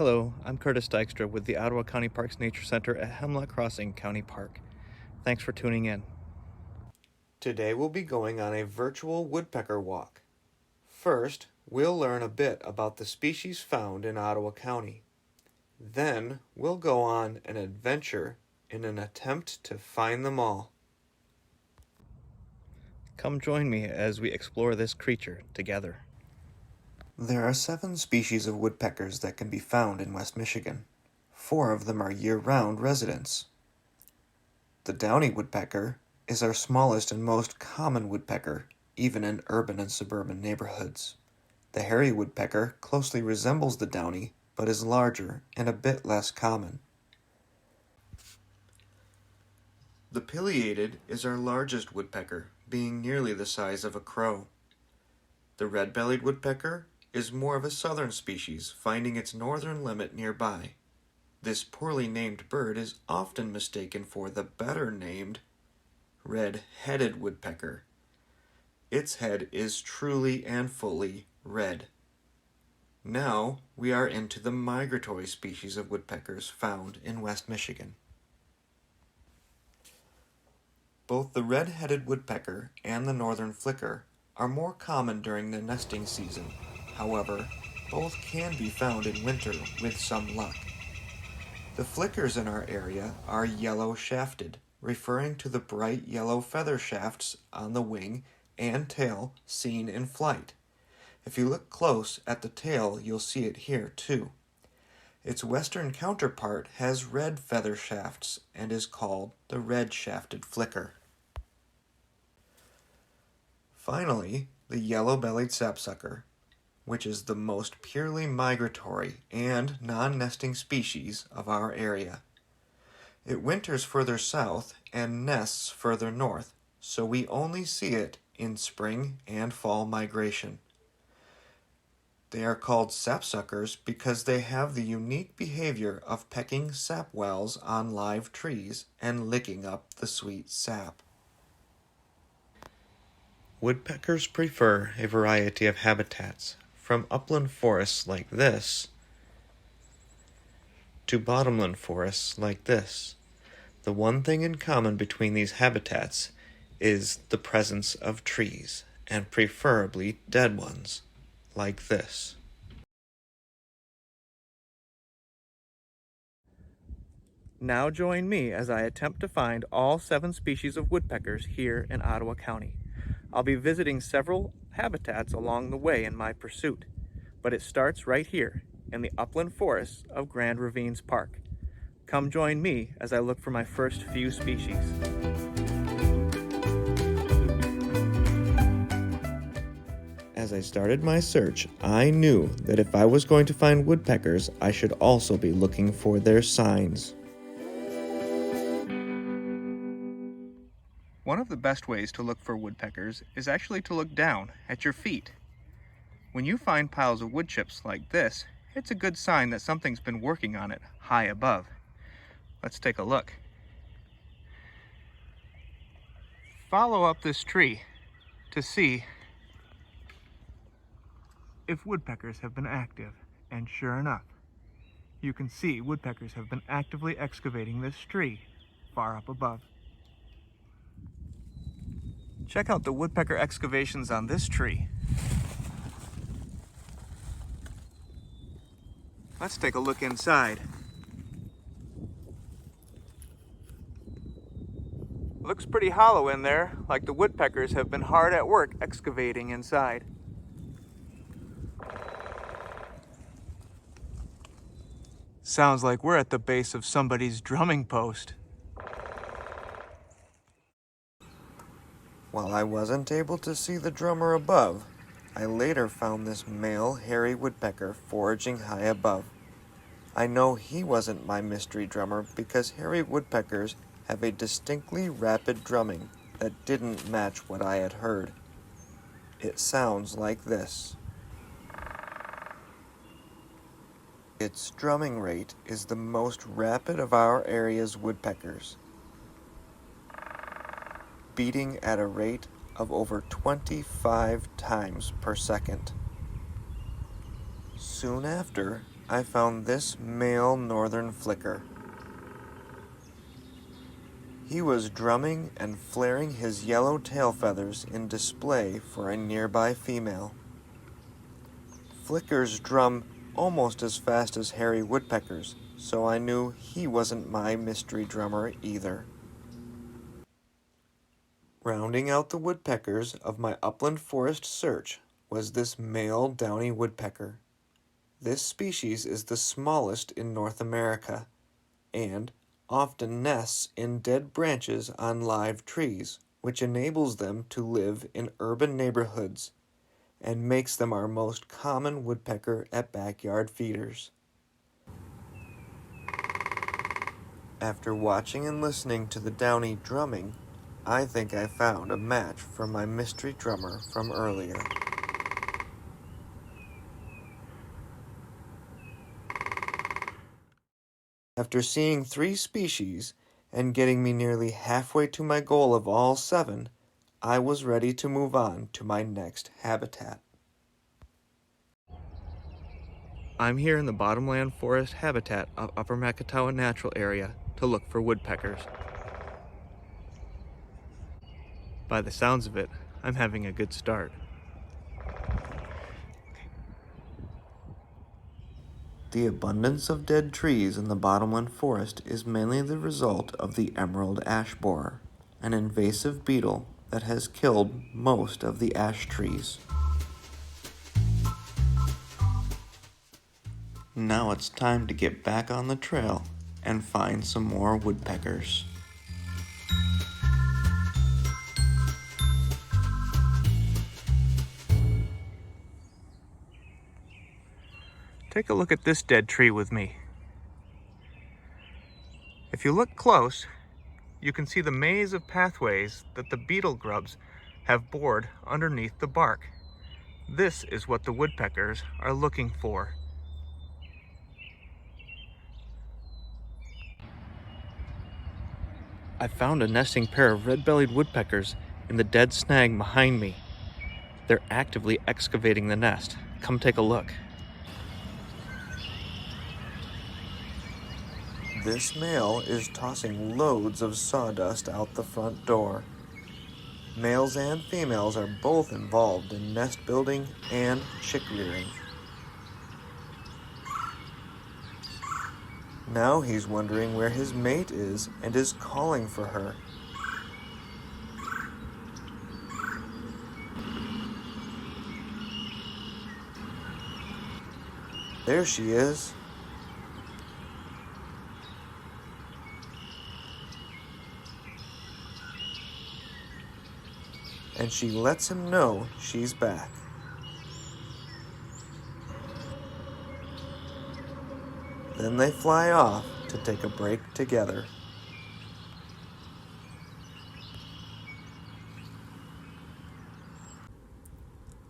Hello, I'm Curtis Dykstra with the Ottawa County Parks Nature Center at Hemlock Crossing County Park. Thanks for tuning in. Today we'll be going on a virtual woodpecker walk. First, we'll learn a bit about the species found in Ottawa County. Then, we'll go on an adventure in an attempt to find them all. Come join me as we explore this creature together. There are 7 species of woodpeckers that can be found in West Michigan. 4 of them are year-round residents. The Downy Woodpecker is our smallest and most common woodpecker, even in urban and suburban neighborhoods. The hairy woodpecker closely resembles the downy, but is larger and a bit less common. The pileated is our largest woodpecker, being nearly the size of a crow. The red-bellied woodpecker is more of a southern species, finding its northern limit nearby. This poorly named bird is often mistaken for the better named red-headed woodpecker. Its head is truly and fully red. Now we are into the migratory species of woodpeckers found in West Michigan. Both the red-headed woodpecker and the northern flicker are more common during the nesting season. However, both can be found in winter with some luck. The flickers in our area are yellow-shafted, referring to the bright yellow feather shafts on the wing and tail seen in flight. If you look close at the tail, you'll see it here too. Its western counterpart has red feather shafts and is called the red-shafted flicker. Finally, the yellow-bellied sapsucker, which is the most purely migratory and non-nesting species of our area. It winters further south and nests further north, so we only see it in spring and fall migration. They are called sapsuckers because they have the unique behavior of pecking sap wells on live trees and licking up the sweet sap. Woodpeckers prefer a variety of habitats, from upland forests like this to bottomland forests like this. The one thing in common between these habitats is the presence of trees, and preferably dead ones, like this. Now join me as I attempt to find all 7 species of woodpeckers here in Ottawa County. I'll be visiting several habitats along the way in my pursuit, but it starts right here in the upland forests of Grand Ravines Park. Come join me as I look for my first few species. As I started my search, I knew that if I was going to find woodpeckers, I should also be looking for their signs. One of the best ways to look for woodpeckers is actually to look down at your feet. When you find piles of wood chips like this, it's a good sign that something's been working on it high above. Let's take a look. Follow up this tree to see if woodpeckers have been active, and sure enough, you can see woodpeckers have been actively excavating this tree far up above. Check out the woodpecker excavations on this tree. Let's take a look inside. Looks pretty hollow in there, like the woodpeckers have been hard at work excavating inside. Sounds like we're at the base of somebody's drumming post. While I wasn't able to see the drummer above, I later found this male hairy woodpecker foraging high above. I know he wasn't my mystery drummer because hairy woodpeckers have a distinctly rapid drumming that didn't match what I had heard. It sounds like this. Its drumming rate is the most rapid of our area's woodpeckers, beating at a rate of over 25 times per second. Soon after, I found this male northern flicker. He was drumming and flaring his yellow tail feathers in display for a nearby female. Flickers drum almost as fast as hairy woodpeckers, so I knew he wasn't my mystery drummer either. Rounding out the woodpeckers of my upland forest search was this male downy woodpecker. This species is the smallest in North America, and often nests in dead branches on live trees, which enables them to live in urban neighborhoods and makes them our most common woodpecker at backyard feeders. After watching and listening to the downy drumming, I think I found a match for my mystery drummer from earlier. After seeing 3 species and getting me nearly halfway to my goal of all 7, I was ready to move on to my next habitat. I'm here in the Bottomland Forest habitat of Upper Maketawa Natural Area to look for woodpeckers. By the sounds of it, I'm having a good start. The abundance of dead trees in the Bottomland Forest is mainly the result of the emerald ash borer, an invasive beetle that has killed most of the ash trees. Now it's time to get back on the trail and find some more woodpeckers. Take a look at this dead tree with me. If you look close, you can see the maze of pathways that the beetle grubs have bored underneath the bark. This is what the woodpeckers are looking for. I found a nesting pair of red-bellied woodpeckers in the dead snag behind me. They're actively excavating the nest. Come take a look. This male is tossing loads of sawdust out the front door. Males and females are both involved in nest building and chick rearing. Now he's wondering where his mate is and is calling for her. There she is. And she lets him know she's back. Then they fly off to take a break together.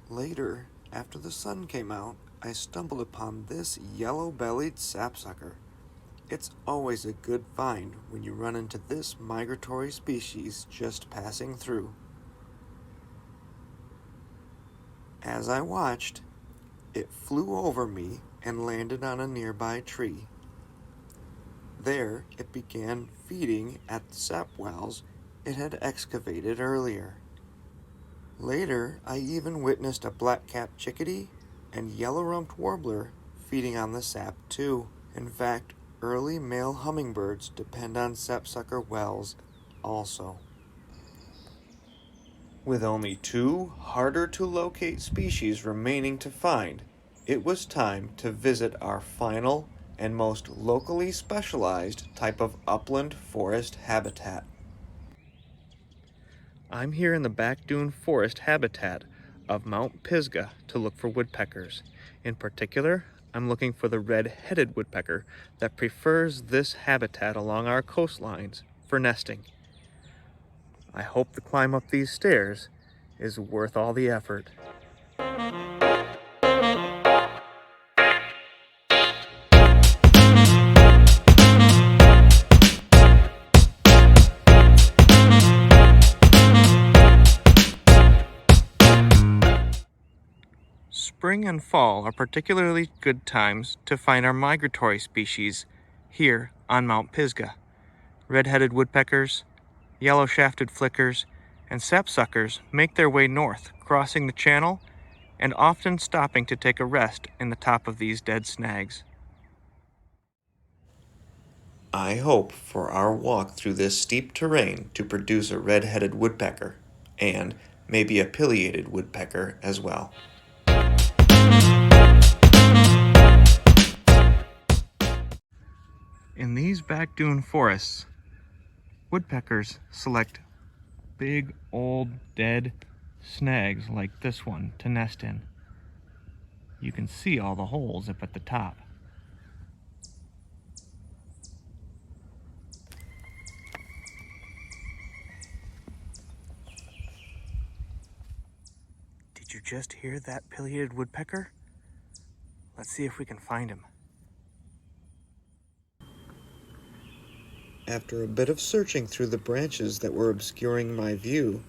Later, after the sun came out, I stumbled upon this yellow-bellied sapsucker. It's always a good find when you run into this migratory species just passing through. As I watched, it flew over me and landed on a nearby tree. There, it began feeding at the sap wells it had excavated earlier. Later, I even witnessed a black-capped chickadee and yellow-rumped warbler feeding on the sap too. In fact, early male hummingbirds depend on sapsucker wells also. With only 2 harder-to-locate species remaining to find, it was time to visit our final and most locally specialized type of upland forest habitat. I'm here in the back dune forest habitat of Mount Pisgah to look for woodpeckers. In particular, I'm looking for the red-headed woodpecker that prefers this habitat along our coastlines for nesting. I hope the climb up these stairs is worth all the effort. Spring spring and fall are particularly good times to find our migratory species here on Mount Pisgah. Red-headed woodpeckers, yellow-shafted flickers, and sapsuckers make their way north, crossing the channel and often stopping to take a rest in the top of these dead snags. I hope for our walk through this steep terrain to produce a red-headed woodpecker, and maybe a pileated woodpecker as well. In these back dune forests, woodpeckers select big, old, dead snags like this one to nest in. You can see all the holes up at the top. Did you just hear that pileated woodpecker? Let's see if we can find him. After a bit of searching through the branches that were obscuring my view,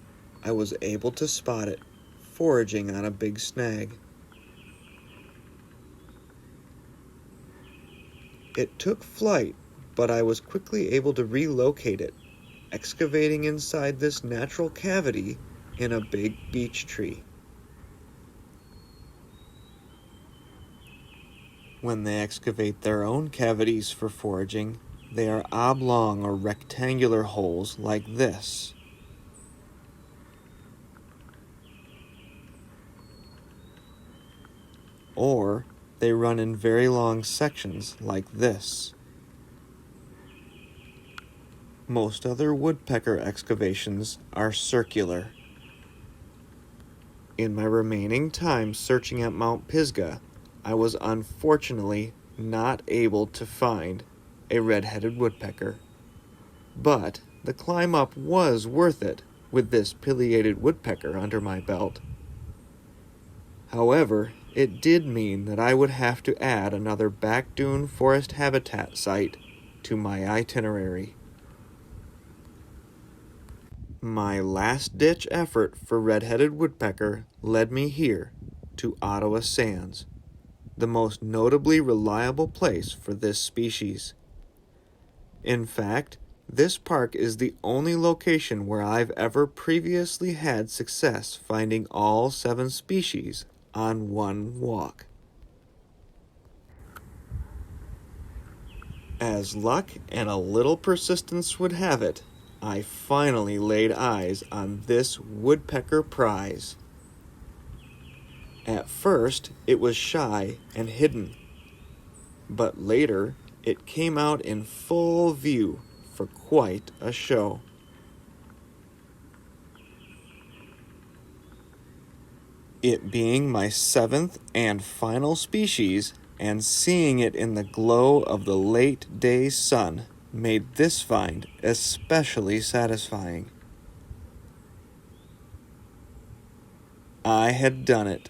I was able to spot it, foraging on a big snag. It took flight, but I was quickly able to relocate it, excavating inside this natural cavity in a big beech tree. When they excavate their own cavities for foraging, they are oblong or rectangular holes like this. Or they run in very long sections like this. Most other woodpecker excavations are circular. In my remaining time searching at Mount Pisgah, I was unfortunately not able to find a red-headed woodpecker. But the climb up was worth it with this pileated woodpecker under my belt. However, it did mean that I would have to add another back dune forest habitat site to my itinerary. My last-ditch effort for red-headed woodpecker led me here to Ottawa Sands, the most notably reliable place for this species. In fact, this park is the only location where I've ever previously had success finding all 7 species on one walk. As luck and a little persistence would have it, I finally laid eyes on this woodpecker prize. At first, it was shy and hidden, but later it came out in full view for quite a show. It being my 7th and final species, and seeing it in the glow of the late day sun made this find especially satisfying. I had done it.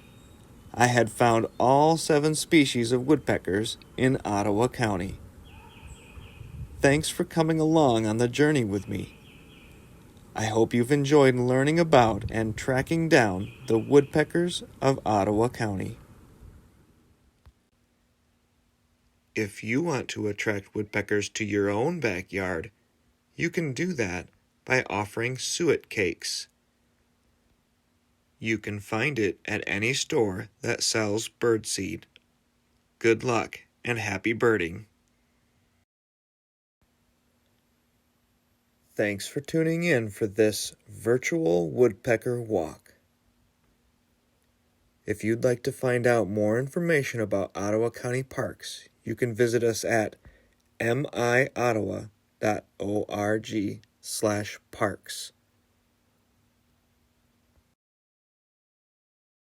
I had found all 7 species of woodpeckers in Ottawa County. Thanks for coming along on the journey with me. I hope you've enjoyed learning about and tracking down the woodpeckers of Ottawa County. If you want to attract woodpeckers to your own backyard, you can do that by offering suet cakes. You can find it at any store that sells birdseed. Good luck and happy birding. Thanks for tuning in for this virtual woodpecker walk. If you'd like to find out more information about Ottawa County Parks, you can visit us at miottawa.org/parks.